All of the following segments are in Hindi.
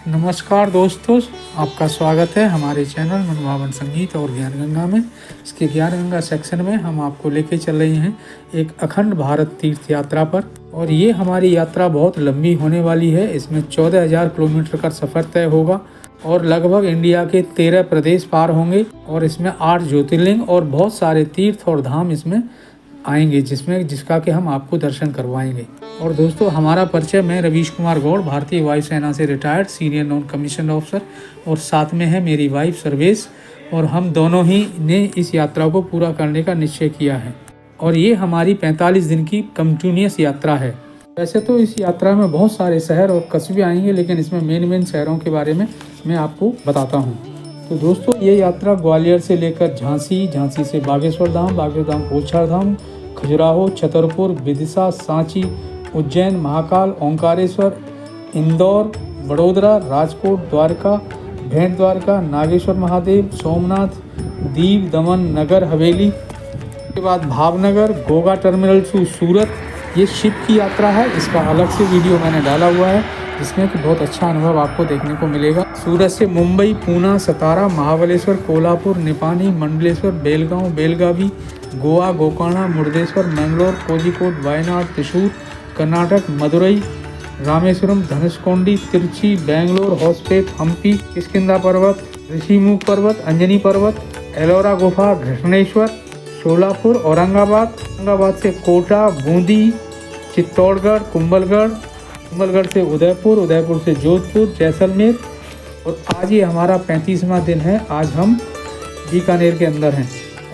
नमस्कार दोस्तों, आपका स्वागत है हमारे चैनल मनभावन संगीत और ज्ञान गंगा में। इसके ज्ञान गंगा सेक्शन में हम आपको लेके चल रहे हैं एक अखंड भारत तीर्थ यात्रा पर। और ये हमारी यात्रा बहुत लंबी होने वाली है। इसमें 14,000 किलोमीटर का सफ़र तय होगा और लगभग इंडिया के 13 प्रदेश पार होंगे। और इसमें 8 ज्योतिर्लिंग और बहुत सारे तीर्थ और धाम इसमें आएंगे, जिसका कि हम आपको दर्शन करवाएंगे। और दोस्तों, हमारा परिचय, मैं रवीश कुमार गौड़, भारतीय वायुसेना से retired senior non commission officer, और साथ में है मेरी वाइफ सर्वेश। और हम दोनों ही ने इस यात्रा को पूरा करने का निश्चय किया है। और ये हमारी 45 दिन की कंटिन्यूअस यात्रा है। वैसे तो इस यात्रा में बहुत सारे शहर और कस्बे आएंगे, लेकिन इसमें मेन शहरों के बारे में मैं आपको बताता हूँ। तो दोस्तों, ये यात्रा ग्वालियर से लेकर झांसी, झांसी से बागेश्वर धाम, बागेश्वर धाम पोछार धाम, खजुराहो, छतरपुर, विदिशा, सांची, उज्जैन, महाकाल, ओंकारेश्वर, इंदौर, वडोदरा, राजकोट, द्वारका, भेंट द्वारका, नागेश्वर महादेव, सोमनाथ, दीव, दमन, नगर हवेली, के बाद भावनगर, गोगा टर्मिनल टू सूरत। ये शिप की यात्रा है। इसका अलग से वीडियो मैंने डाला हुआ है, जिसमें कि बहुत अच्छा अनुभव आपको देखने को मिलेगा। सूरत से मुंबई, पूना, सतारा, महाबलेश्वर, कोल्हापुर, निपानी, मंडलेश्वर, बेलगांव, बेलगावी, गोवा, गोकर्ण, मुर्देश्वर, मैंगलोर, कोझिकोड, वायनाड, त्रिशूर, कर्नाटक, मदुरई, रामेश्वरम, धनुषकोडी, तिरुचि, बेंगलोर, होसपेट, हम्पी, किष्किंधा पर्वत, ऋषिमुख पर्वत, अंजनी पर्वत, एलोरा गुफा, घृष्णेश्वर, सोलापुर, औरंगाबाद से कोटा, बूंदी, चित्तौड़गढ़, कुंभलगढ़ से उदयपुर, उदयपुर से जोधपुर, जैसलमेर। और आज ये हमारा 35वां दिन है। आज हम बीकानेर के अंदर हैं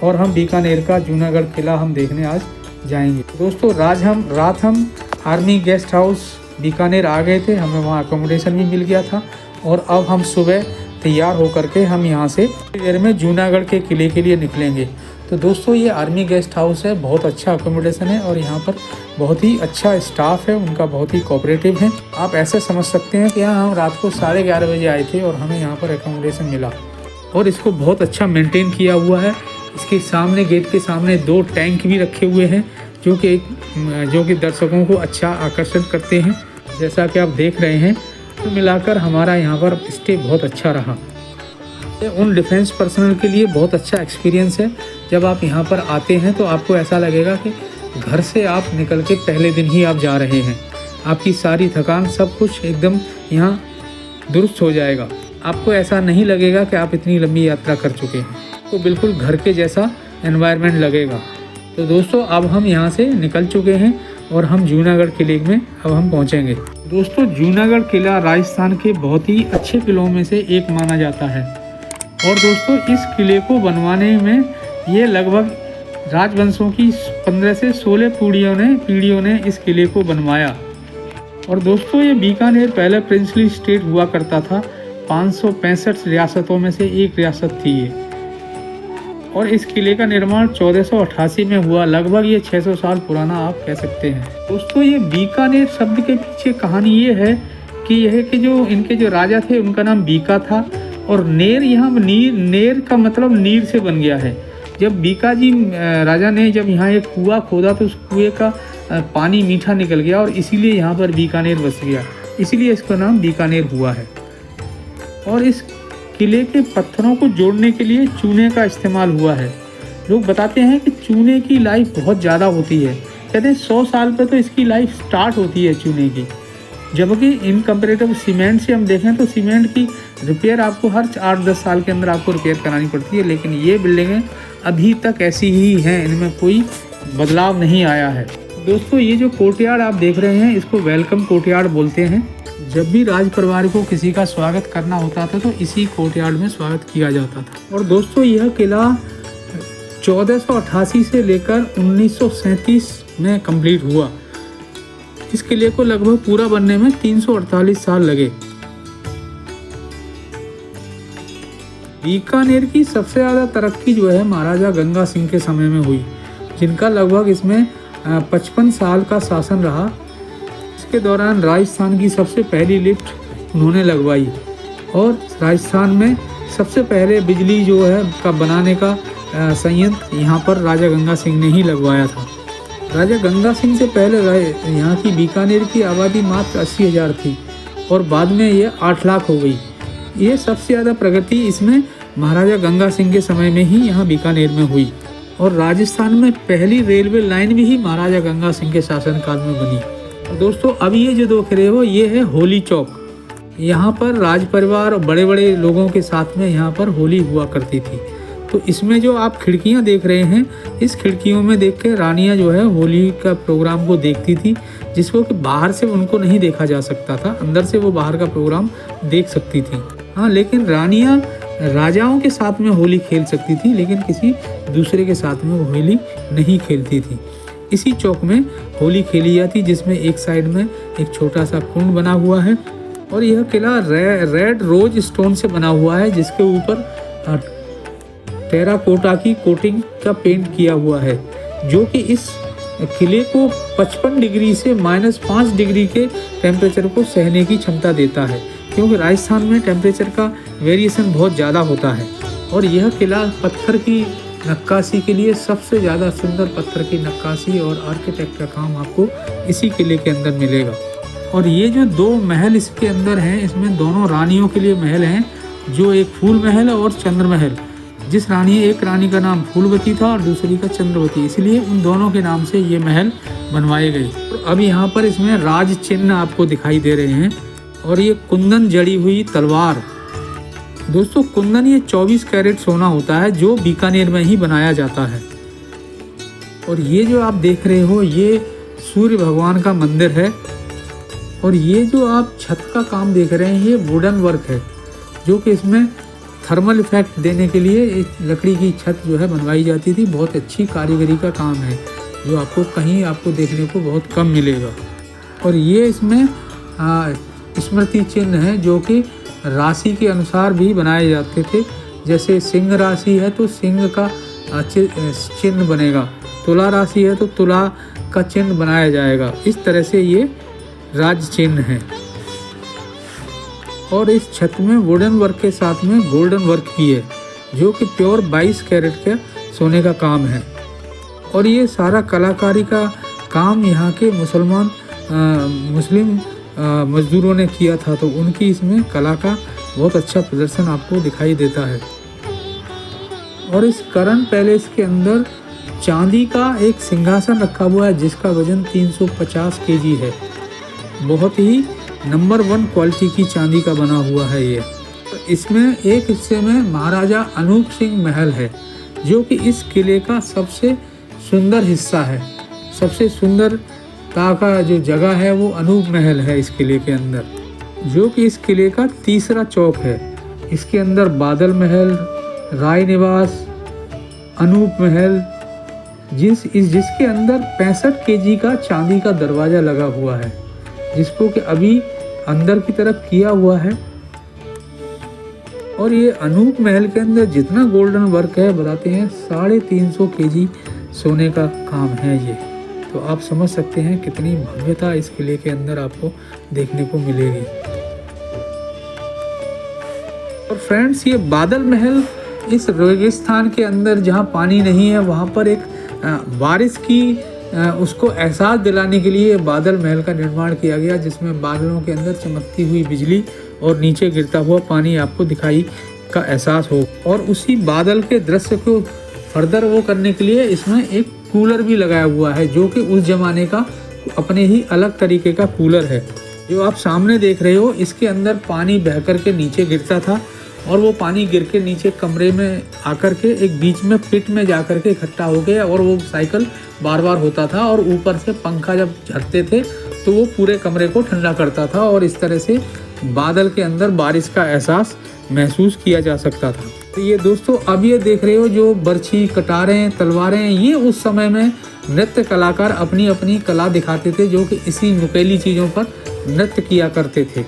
और हम बीकानेर का जूनागढ़ किला हम देखने आज जाएंगे। दोस्तों, रात हम आर्मी गेस्ट हाउस बीकानेर आ गए थे। हमें वहाँ अकोमोडेशन भी मिल गया था। और अब हम सुबह तैयार होकर के हम यहाँ से देर में जूनागढ़ के किले के लिए निकलेंगे। तो दोस्तों, ये आर्मी गेस्ट हाउस है, बहुत अच्छा अकोमोडेशन है और यहाँ पर बहुत ही अच्छा स्टाफ है, उनका बहुत ही कोऑपरेटिव है। आप ऐसे समझ सकते हैं कि यहाँ हम रात को 11:30 बजे आए थे और हमें यहाँ पर अकोमोडेशन मिला। और इसको बहुत अच्छा मेंटेन किया हुआ है। इसके सामने, गेट के सामने 2 टैंक भी रखे हुए हैं, जो कि दर्शकों को अच्छा आकर्षित करते हैं, जैसा कि आप देख रहे हैं। तो मिलाकर हमारा यहाँ पर स्टे बहुत अच्छा रहा। उन डिफेंस पर्सनल के लिए बहुत अच्छा एक्सपीरियंस है। जब आप यहाँ पर आते हैं तो आपको ऐसा लगेगा कि घर से आप निकल के पहले दिन ही आप जा रहे हैं। आपकी सारी थकान, सब कुछ एकदम यहाँ दुरुस्त हो जाएगा। आपको ऐसा नहीं लगेगा कि आप इतनी लंबी यात्रा कर चुके हैं। तो बिल्कुल घर के जैसा एनवायरनमेंट लगेगा। तो दोस्तों, अब हम यहाँ से निकल चुके हैं और हम जूनागढ़ किले में अब हम पहुँचेंगे। दोस्तों, जूनागढ़ किला राजस्थान के बहुत ही अच्छे किलों में से एक माना जाता है। और दोस्तों, इस किले को बनवाने में ये लगभग राजवंशों की 15 से 16 पीढ़ियों ने इस किले को बनवाया। और दोस्तों, ये बीकानेर पहले प्रिंसली स्टेट हुआ करता था। 565 रियासतों में से एक रियासत थी ये। और इस किले का निर्माण 1488 में हुआ। लगभग ये 600 साल पुराना आप कह सकते हैं। दोस्तों, ये बीकानेर शब्द के पीछे कहानी ये है कि जो इनके जो राजा थे, उनका नाम बीका था। और नेर, यहाँ नेर का मतलब नीर से बन गया है। जब बीका जी राजा ने जब यहाँ एक कुआं खोदा तो उस कुएं का पानी मीठा निकल गया और इसीलिए यहाँ पर बीकानेर बस गया। इसीलिए इसका नाम बीकानेर हुआ है। और इस किले के पत्थरों को जोड़ने के लिए चूने का इस्तेमाल हुआ है। लोग बताते हैं कि चूने की लाइफ बहुत ज़्यादा होती है। कहते हैं 100 साल पर तो इसकी लाइफ स्टार्ट होती है चूने की। जबकि इन कंपेरेटिव सीमेंट से हम देखें तो सीमेंट की रिपेयर आपको हर 8-10 साल के अंदर आपको रिपेयर करानी पड़ती है। लेकिन ये बिल्डिंगें अभी तक ऐसी ही हैं, इनमें कोई बदलाव नहीं आया है। दोस्तों, ये जो कोर्टयार्ड आप देख रहे हैं, इसको वेलकम कोर्टयार्ड बोलते हैं। जब भी राज परिवार को किसी का स्वागत करना होता था तो इसी कोर्टयार्ड में स्वागत किया जाता था। और दोस्तों, यह किला 1488 से लेकर 1937 में कंप्लीट हुआ। इस किले को लगभग पूरा बनने में 348 साल लगे। बीकानेर की सबसे ज़्यादा तरक्की जो है महाराजा गंगा सिंह के समय में हुई, जिनका लगभग इसमें 55 साल का शासन रहा। इसके दौरान राजस्थान की सबसे पहली लिफ्ट उन्होंने लगवाई और राजस्थान में सबसे पहले बिजली जो है का बनाने का संयंत्र यहाँ पर राजा गंगा सिंह ने ही लगवाया था। राजा गंगा सिंह से पहले यहाँ की बीकानेर की आबादी मात्र 80,000 थी और बाद में ये 8 लाख हो गई। ये सबसे ज़्यादा प्रगति इसमें महाराजा गंगा सिंह के समय में ही यहाँ बीकानेर में हुई। और राजस्थान में पहली रेलवे लाइन भी ही महाराजा गंगा सिंह के शासनकाल में बनी। और दोस्तों अब ये जो देख रहे हो ये है होली चौक। यहाँ पर राज परिवार और बड़े बड़े लोगों के साथ में यहाँ पर होली हुआ करती थी। तो इसमें जो आप खिड़कियाँ देख रहे हैं, इस खिड़कियों में देख के रानियाँ जो है होली का प्रोग्राम को देखती थी, जिसको कि बाहर से उनको नहीं देखा जा सकता था, अंदर से वो बाहर का प्रोग्राम देख सकती थी। हाँ, लेकिन रानियाँ राजाओं के साथ में होली खेल सकती थी, लेकिन किसी दूसरे के साथ में वो होली नहीं खेलती थी। इसी चौक में होली खेली जाती, जिसमें एक साइड में एक छोटा सा कुंड बना हुआ है और यह किला रेड रोज स्टोन से बना हुआ है, जिसके ऊपर टेराकोटा की कोटिंग का पेंट किया हुआ है, जो कि इस किले को 55 डिग्री से -5 डिग्री के टेम्परेचर को सहने की क्षमता देता है, क्योंकि राजस्थान में टेम्परेचर का वेरिएशन बहुत ज़्यादा होता है। और यह किला पत्थर की नक्काशी के लिए सबसे ज़्यादा सुंदर पत्थर की नक्काशी और आर्किटेक्ट का काम आपको इसी किले के अंदर मिलेगा। और ये जो 2 महल इसके अंदर हैं, इसमें दोनों रानियों के लिए महल हैं, जो एक फूल महल और चंद्र महल। जिस एक रानी का नाम फूलवती था और दूसरी का चंद्रवती, इसलिए उन दोनों के नाम से ये महल बनवाए गए। तो अब यहाँ पर इसमें राज चिन्ह आपको दिखाई दे रहे हैं। और ये कुंदन जड़ी हुई तलवार, दोस्तों कुंदन ये 24 कैरेट सोना होता है, जो बीकानेर में ही बनाया जाता है। और ये जो आप देख रहे हो ये सूर्य भगवान का मंदिर है। और ये जो आप छत का काम देख रहे हैं ये वुडन वर्क है, जो कि इसमें थर्मल इफेक्ट देने के लिए एक लकड़ी की छत जो है बनवाई जाती थी। बहुत अच्छी कारीगरी का काम है, जो आपको देखने को बहुत कम मिलेगा। और ये इसमें स्मृति चिन्ह है, जो कि राशि के अनुसार भी बनाए जाते थे। जैसे सिंह राशि है तो सिंह का चिन्ह बनेगा, तुला राशि है तो तुला का चिन्ह बनाया जाएगा। इस तरह से ये राज चिन्ह है। और इस छत में वुडन वर्क के साथ में गोल्डन वर्क भी है, जो कि प्योर 22 कैरेट का सोने का काम है। और ये सारा कलाकारी का काम यहाँ के मुस्लिम मजदूरों ने किया था, तो उनकी इसमें कला का बहुत अच्छा प्रदर्शन आपको दिखाई देता है। और इस करण पैलेस के अंदर चांदी का एक सिंहासन रखा हुआ है, जिसका वजन 350 केजी है। बहुत ही नंबर 1 क्वालिटी की चांदी का बना हुआ है ये। तो इसमें एक हिस्से में महाराजा अनूप सिंह महल है, जो कि इस किले का सबसे सुंदर हिस्सा है। सबसे सुंदरता का जो जगह है वो अनूप महल है इस किले के अंदर, जो कि इस किले का तीसरा चौक है। इसके अंदर बादल महल, राय निवास, अनूप महल, जिसके अंदर 65 केजी का चांदी का दरवाज़ा लगा हुआ है, जिसको कि अभी अंदर की तरफ किया हुआ है। और ये अनूप महल के अंदर जितना गोल्डन वर्क है, बताते हैं 350 केजी सोने का काम है ये। तो आप समझ सकते हैं कितनी भव्यता इस किले के अंदर आपको देखने को मिलेगी। और फ्रेंड्स, ये बादल महल इस रेगिस्तान के अंदर जहाँ पानी नहीं है, वहाँ पर एक बारिश की उसको एहसास दिलाने के लिए बादल महल का निर्माण किया गया, जिसमें बादलों के अंदर चमकती हुई बिजली और नीचे गिरता हुआ पानी आपको दिखाई का एहसास हो। और उसी बादल के दृश्य को फर्दर वो करने के लिए इसमें एक कूलर भी लगाया हुआ है, जो कि उस जमाने का अपने ही अलग तरीके का कूलर है। जो आप सामने देख रहे हो, इसके अंदर पानी बह कर के नीचे गिरता था, और वो पानी गिर के नीचे कमरे में आकर के एक बीच में पिट में जा कर के इकट्ठा हो गया, और वो साइकिल बार बार होता था, और ऊपर से पंखा जब झरते थे तो वो पूरे कमरे को ठंडा करता था, और इस तरह से बादल के अंदर बारिश का एहसास महसूस किया जा सकता था। तो ये दोस्तों, अब ये देख रहे हो जो बर्छी, कटारें, तलवारें, ये उस समय में नृत्य कलाकार अपनी अपनी कला दिखाते थे, जो कि इसी नुकीली चीज़ों पर नृत्य किया करते थे।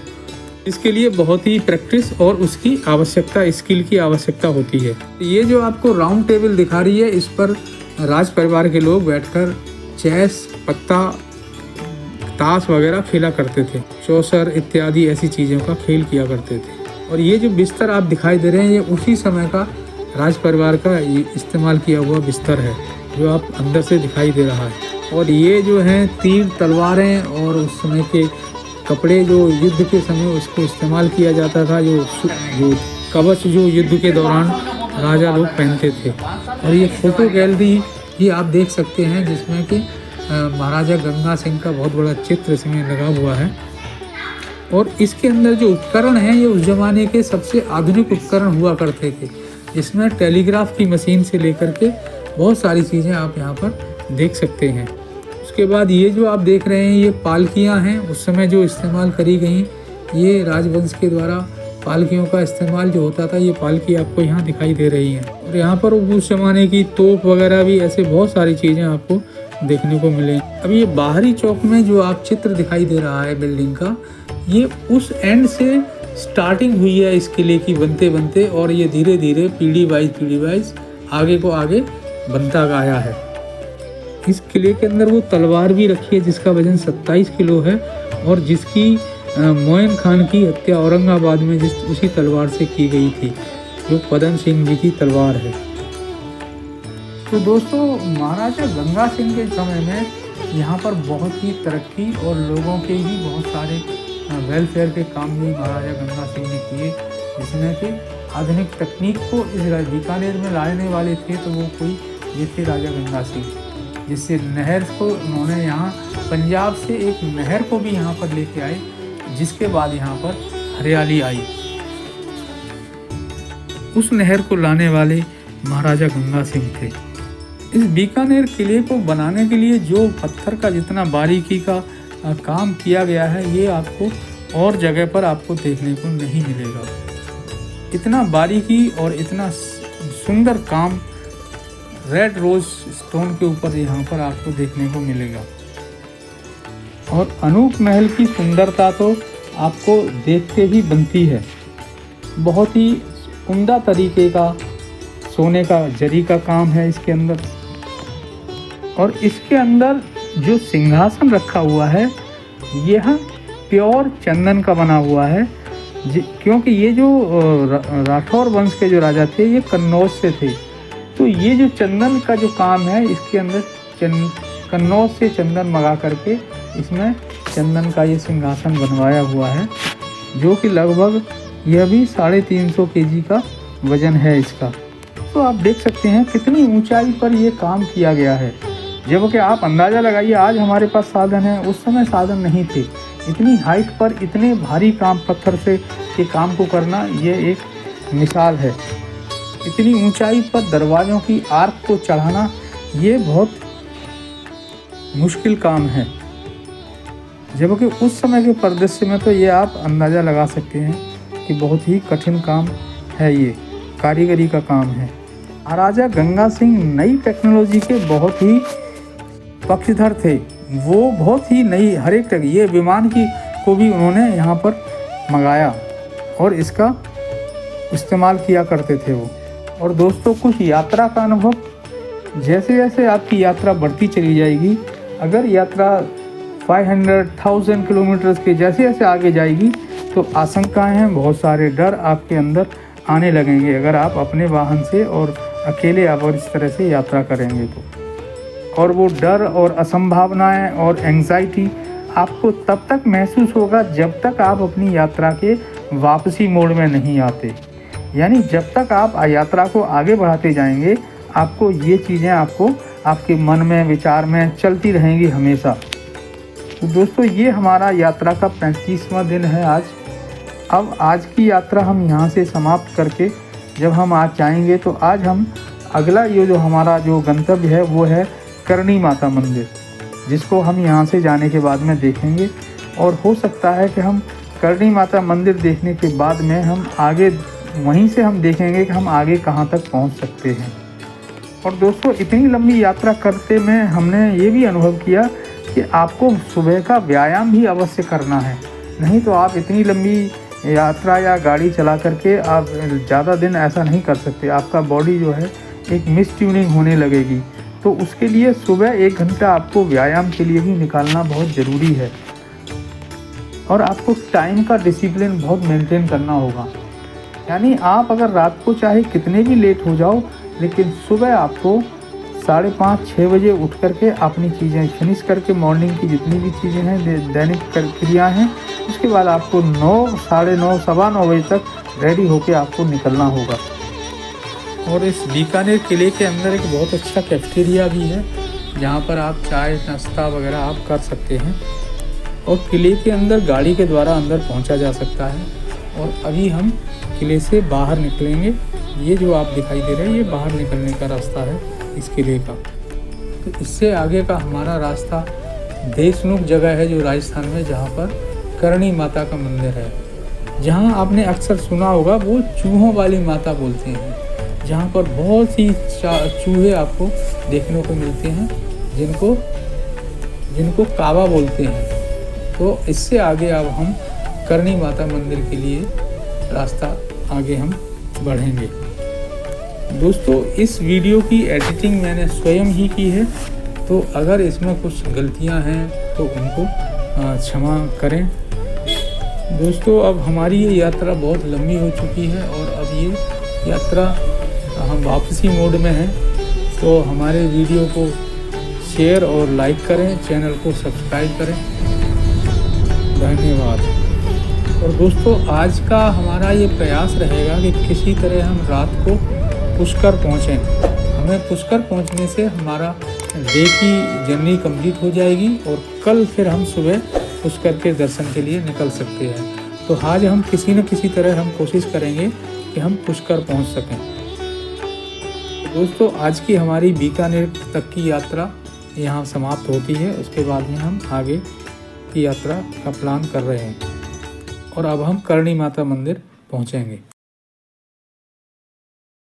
इसके लिए बहुत ही प्रैक्टिस और उसकी आवश्यकता, स्किल की आवश्यकता होती है। ये जो आपको राउंड टेबल दिखा रही है, इस पर राज परिवार के लोग बैठकर चेस, पत्ता, ताश वगैरह खेला करते थे, चौसर इत्यादि ऐसी चीज़ों का खेल किया करते थे। और ये जो बिस्तर आप दिखाई दे रहे हैं, ये उसी समय का राज परिवार का इस्तेमाल किया हुआ बिस्तर है, जो आप अंदर से दिखाई दे रहा है। और ये जो हैं तीर, तलवारें और उस समय के कपड़े जो युद्ध के समय उसको इस्तेमाल किया जाता था, जो कवच जो युद्ध के दौरान राजा लोग पहनते थे। और ये फोटो गैलरी ये आप देख सकते हैं जिसमें कि महाराजा गंगा सिंह का बहुत बड़ा चित्र इसमें लगा हुआ है। और इसके अंदर जो उपकरण हैं ये उस ज़माने के सबसे आधुनिक उपकरण हुआ करते थे। इसमें टेलीग्राफ की मशीन से लेकर के बहुत सारी चीज़ें आप यहाँ पर देख सकते हैं। उसके बाद ये जो आप देख रहे हैं ये पालकियाँ हैं, उस समय जो इस्तेमाल करी गई। ये राजवंश के द्वारा पालकियों का इस्तेमाल जो होता था, ये पालकी आपको यहाँ दिखाई दे रही है। और यहाँ पर उस ज़माने की तोप वगैरह भी, ऐसे बहुत सारी चीज़ें आपको देखने को मिले। अब ये बाहरी चौक में जो आप चित्र दिखाई दे रहा है बिल्डिंग का, ये उस एंड से स्टार्टिंग हुई है इस किले की बनते बनते, और ये धीरे धीरे पीढ़ी वाइज आगे को आगे बनता गया है। इस किले के अंदर वो तलवार भी रखी है जिसका वजन 27 किलो है, और जिसकी मोइन खान की हत्या औरंगाबाद में उसी तलवार से की गई थी, जो पदम सिंह जी की तलवार है। तो दोस्तों, महाराजा गंगा सिंह के समय में यहाँ पर बहुत ही तरक्की और लोगों के भी बहुत सारे वेलफेयर के काम भी महाराजा गंगा सिंह ने किए, जिसमें कि आधुनिक तकनीक को इस बीकानेर में लाने वाले थे। तो वो कोई ये थे राजा गंगा सिंह, जिससे नहर को उन्होंने यहाँ पंजाब से एक नहर को भी यहाँ पर लेके आए, जिसके बाद यहाँ पर हरियाली आई। उस नहर को लाने वाले महाराजा गंगा सिंह थे। इस बीकानेर किले को बनाने के लिए जो पत्थर का जितना बारीकी का काम किया गया है, ये आपको और जगह पर आपको देखने को नहीं मिलेगा। इतना बारीकी और इतना सुंदर काम रेड रोज स्टोन के ऊपर यहाँ पर आपको देखने को मिलेगा। और अनूप महल की सुंदरता तो आपको देखते ही बनती है। बहुत ही उम्दा तरीके का सोने का जरी का काम है इसके अंदर। और इसके अंदर जो सिंहासन रखा हुआ है, यह प्योर चंदन का बना हुआ है, क्योंकि ये जो राठौर वंश के जो राजा थे ये कन्नौज से थे। तो ये जो चंदन का जो काम है, इसके अंदर कन्नौज से चंदन मंगा करके इसमें चंदन का ये सिंहासन बनवाया हुआ है, जो कि लगभग यह भी 350 kg का वजन है इसका। तो आप देख सकते हैं कितनी ऊंचाई पर ये काम किया गया है। जबकि आप अंदाज़ा लगाइए, आज हमारे पास साधन है, उस समय साधन नहीं थे। इतनी हाइट पर इतने भारी काम पत्थर से ये काम को करना, ये एक मिसाल है। इतनी ऊंचाई पर दरवाज़ों की आर्क को चढ़ाना, ये बहुत मुश्किल काम है। जबकि उस समय के परिदृश्य में तो ये आप अंदाज़ा लगा सकते हैं कि बहुत ही कठिन काम है, ये कारीगरी का काम है। महाराजा गंगा सिंह नई टेक्नोलॉजी के बहुत ही पक्षधर थे। वो बहुत ही नई हर एक ये विमान को भी उन्होंने यहाँ पर मंगाया और इसका इस्तेमाल किया करते थे वो। और दोस्तों, कुछ यात्रा का अनुभव, जैसे जैसे आपकी यात्रा बढ़ती चली जाएगी, अगर यात्रा 500,000 किलोमीटर के जैसे जैसे आगे जाएगी, तो आशंकाएं हैं, बहुत सारे डर आपके अंदर आने लगेंगे अगर आप अपने वाहन से और अकेले आप इस तरह से यात्रा करेंगे तो। और वो डर और असंभावनाएं और एंग्जाइटी आपको तब तक महसूस होगा जब तक आप अपनी यात्रा के वापसी मोड में नहीं आते। यानी जब तक आप यात्रा को आगे बढ़ाते जाएंगे, आपको ये चीज़ें आपको आपके मन में, विचार में चलती रहेंगी हमेशा। तो दोस्तों, ये हमारा यात्रा का 35वां दिन है आज। अब आज की यात्रा हम यहाँ से समाप्त करके जब हम आज जाएंगे, तो आज हम अगला ये जो हमारा जो गंतव्य है वो है करणी माता मंदिर, जिसको हम यहाँ से जाने के बाद में देखेंगे। और हो सकता है कि हम करणी माता मंदिर देखने के बाद में हम आगे वहीं से हम देखेंगे कि हम आगे कहाँ तक पहुँच सकते हैं। और दोस्तों, इतनी लंबी यात्रा करते में हमने ये भी अनुभव किया कि आपको सुबह का व्यायाम भी अवश्य करना है, नहीं तो आप इतनी लंबी यात्रा या गाड़ी चला करके आप ज़्यादा दिन ऐसा नहीं कर सकते। आपका बॉडी जो है एक मिस ट्यूनिंग होने लगेगी। तो उसके लिए सुबह 1 घंटा आपको व्यायाम के लिए भी निकालना बहुत ज़रूरी है। और आपको टाइम का डिसिप्लिन बहुत मेंटेन करना होगा। यानी आप अगर रात को चाहे कितने भी लेट हो जाओ, लेकिन सुबह आपको 5:30-6 बजे उठ करके अपनी चीज़ें फिनिश करके, मॉर्निंग की जितनी भी चीज़ें हैं, दैनिक क्रिया हैं, उसके बाद आपको 9, साढ़े 9, सवा 9 बजे तक रेडी होके आपको निकलना होगा। और इस बीकानेर किले के अंदर एक बहुत अच्छा कैफेटेरिया भी है, जहाँ पर आप चाय नाश्ता वगैरह आप कर सकते हैं। और किले के अंदर गाड़ी के द्वारा अंदर पहुँचा जा सकता है। और अभी हम किले से बाहर निकलेंगे। ये जो आप दिखाई दे रहे हैं, ये बाहर निकलने का रास्ता है इस किले का। तो इससे आगे का हमारा रास्ता देशनुख जगह है जो राजस्थान में, जहाँ पर करणी माता का मंदिर है, जहाँ आपने अक्सर सुना होगा वो चूहों वाली माता बोलते हैं, जहाँ पर बहुत सी चूहे आपको देखने को मिलते हैं, जिनको काबा बोलते हैं। तो इससे आगे अब हम करणी माता मंदिर के लिए रास्ता आगे हम बढ़ेंगे। दोस्तों, इस वीडियो की एडिटिंग मैंने स्वयं ही की है, तो अगर इसमें कुछ गलतियां हैं तो उनको क्षमा करें। दोस्तों, अब हमारी ये यात्रा बहुत लंबी हो चुकी है और अब ये यात्रा हम वापसी मोड में हैं। तो हमारे वीडियो को शेयर और लाइक करें, चैनल को सब्सक्राइब करें। धन्यवाद। और दोस्तों, आज का हमारा ये प्रयास रहेगा कि किसी तरह हम रात को पुष्कर पहुँचें। हमें पुष्कर पहुँचने से हमारा डे की जर्नी कंप्लीट हो जाएगी और कल फिर हम सुबह पुष्कर के दर्शन के लिए निकल सकते हैं। तो आज हम किसी न किसी तरह हम कोशिश करेंगे कि हम पुष्कर पहुँच सकें। दोस्तों, आज की हमारी बीकानेर तक की यात्रा यहाँ समाप्त होती है। उसके बाद में हम आगे की यात्रा का प्लान कर रहे हैं और अब हम करणी माता मंदिर पहुँचेंगे।